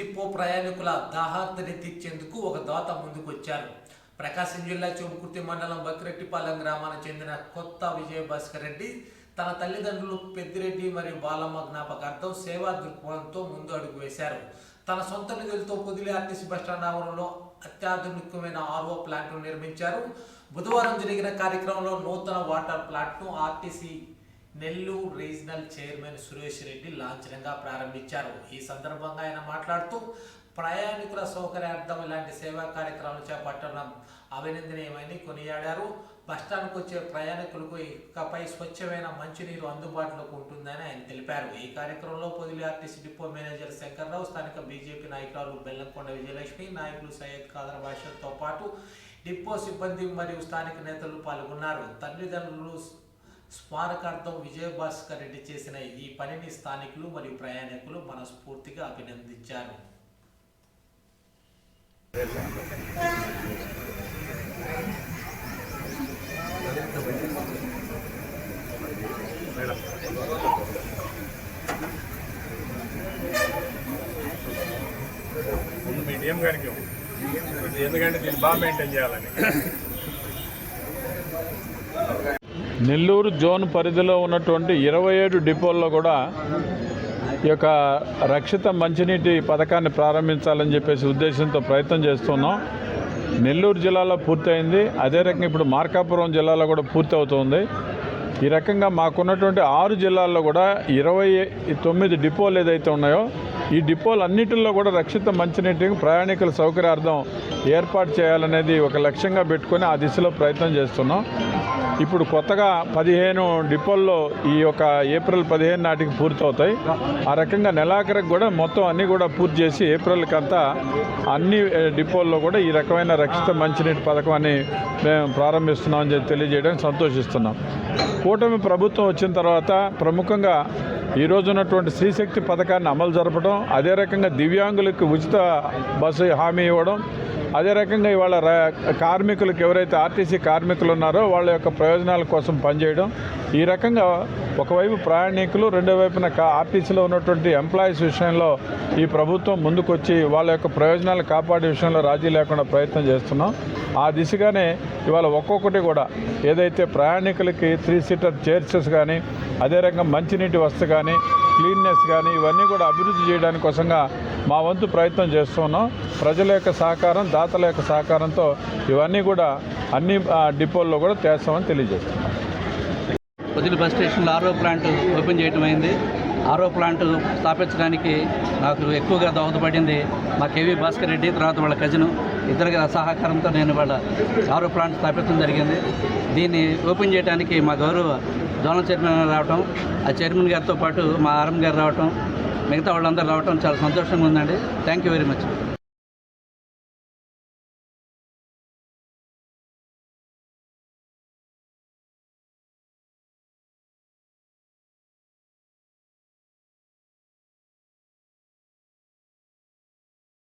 Depot ప్రయాణికుల దాహార్తిని తీర్చేందుకు ఒక దాత ముందుకొచ్చారు. ప్రకాశం జిల్లా చోమకుర్తి మండలం బక్రెట్టిపాలెం గ్రామానికి చెందిన కొత్త విజయభాస్కర్ రెడ్డి తన తల్లిదండ్రులు పెద్దిరెడ్డి మరియు బాలమ్మ జ్ఞాపకార్థం సేవా దృక్పథంతో ముందు అడుగు వేశారు. తన సొంత నిధులతో పొదిలి ఆర్టీసీ బస్టాండ్ ఆవరణలో అత్యాధునికమైన ఆర్ఓ ప్లాంట్ను నిర్మించారు. బుధవారం జరిగిన కార్యక్రమంలో నూతన వాటర్ ప్లాంట్ను RTC Nellore regional chairman Suresh Reddy లాంఛనంగా ప్రారంభించారు. ఈ సందర్భంగా ఆయన మాట్లాడుతూ ప్రయాణికుల సౌకర్యార్థం ఇలాంటి సేవా కార్యక్రమాలు చేపట్టడం అభినందనీయమని కొనియాడారు. బస్టాండ్కు వచ్చే ప్రయాణికులకు ఇకపై స్వచ్ఛమైన మంచినీరు అందుబాటులోకి ఉంటుందని ఆయన తెలిపారు. ఈ కార్యక్రమంలో Podili RTC depot manager Shankar Rao, స్థానిక బీజేపీ నాయకురాలు బెల్లంకొండ విజయలక్ష్మి, నాయకులు సయ్యద్ ఖాదర్ బాషర్తో పాటు డిపో సిబ్బంది మరియు స్థానిక నేతలు పాల్గొన్నారు. తల్లిదండ్రులు స్మారకార్థం విజయభాస్కర్ రెడ్డి చేసిన ఈ పనిని స్థానికులు మరియు ప్రయాణికులు మనస్ఫూర్తిగా అభినందించారు. మీడియం గారికి ఎందుకంటే దీన్ని బాగా మెయింటైన్ చేయాలని. నెల్లూరు జోన్ పరిధిలో ఉన్నటువంటి 27 డిపోల్లో కూడా ఈ యొక్క రక్షిత మంచినీటి పథకాన్ని ప్రారంభించాలని చెప్పేసి ఉద్దేశంతో ప్రయత్నం చేస్తున్నాం. నెల్లూరు జిల్లాలో పూర్తయింది. అదే రకంగా ఇప్పుడు మార్కాపురం జిల్లాలో కూడా పూర్తి అవుతుంది. ఈ రకంగా మాకున్నటువంటి 6 జిల్లాల్లో కూడా 29 డిపోలు ఏదైతే ఉన్నాయో ఈ డిపోలు అన్నిటిల్లో కూడా రక్షిత మంచినీటి ప్రయాణికుల సౌకర్యార్థం ఏర్పాటు చేయాలనేది ఒక లక్ష్యంగా పెట్టుకొని ఆ దిశలో ప్రయత్నం చేస్తున్నాం. ఇప్పుడు కొత్తగా 15 డిపోల్లో ఈ యొక్క ఏప్రిల్ 15 నాటికి పూర్తవుతాయి. ఆ రకంగా నెలాఖరికి కూడా మొత్తం అన్నీ కూడా పూర్తి చేసి ఏప్రిల్కి అంతా అన్ని డిపోల్లో కూడా ఈ రకమైన రక్షిత మంచినీటి పథకాన్ని మేము ప్రారంభిస్తున్నామని చెప్పి తెలియజేయడానికి సంతోషిస్తున్నాం. కూటమి ప్రభుత్వం వచ్చిన తర్వాత ప్రముఖంగా ఈరోజు ఉన్నటువంటి శ్రీశక్తి పథకాన్ని అమలు జరపడం, అదే రకంగా దివ్యాంగులకు ఉచిత బస్సు హామీ ఇవ్వడం, అదే రకంగా ఇవాళ కార్మికులకు ఎవరైతే ఆర్టీసీ కార్మికులు ఉన్నారో వాళ్ళ యొక్క ప్రయోజనాల కోసం పనిచేయడం, ఈ రకంగా ఒకవైపు ప్రయాణికులు రెండో వైపున ఆర్టీసీలో ఉన్నటువంటి ఎంప్లాయీస్ విషయంలో ఈ ప్రభుత్వం ముందుకొచ్చి వాళ్ళ యొక్క ప్రయోజనాలు కాపాడే విషయంలో రాజీ లేకుండా ప్రయత్నం చేస్తున్నాం. ఆ దిశగానే ఇవాళ ఒక్కొక్కటి కూడా ఏదైతే ప్రయాణికులకి 3 సీటర్ చైర్సెస్ కానీ, అదే రకంగా మంచినీటి వసతి కానీ, క్లీన్నెస్ కానీ ఇవన్నీ కూడా అభివృద్ధి చేయడానికి కోసంగా మా వంతు ప్రయత్నం చేస్తున్నాం. ప్రజల యొక్క సహకారం, దాతల యొక్క సహకారంతో ఇవన్నీ కూడా అన్ని డిపోల్లో కూడా చేస్తామని తెలియజేస్తున్నాం. పొదిలి బస్ స్టేషన్లో ఆర్ఓ ప్లాంట్ ఓపెన్ చేయడం అయింది. ఆర్ఓ ప్లాంట్ స్థాపించడానికి నాకు ఎక్కువగా దోహదపడింది మా కేవీ భాస్కర్ రెడ్డి, తర్వాత వాళ్ళ కజిన్ ఇద్దరు సహకారంతో నేను వాళ్ళ ఆర్ఓ ప్లాంట్ స్థాపించడం జరిగింది. దీన్ని ఓపెన్ చేయడానికి మా గౌరవ జోనల్ చైర్మన్ రావటం, ఆ చైర్మన్ గారితో పాటు మా ఆర్ఎం గారు రావటం, మిగతా వాళ్ళందరూ రావటం చాలా సంతోషంగా ఉందండి. Thank you very much.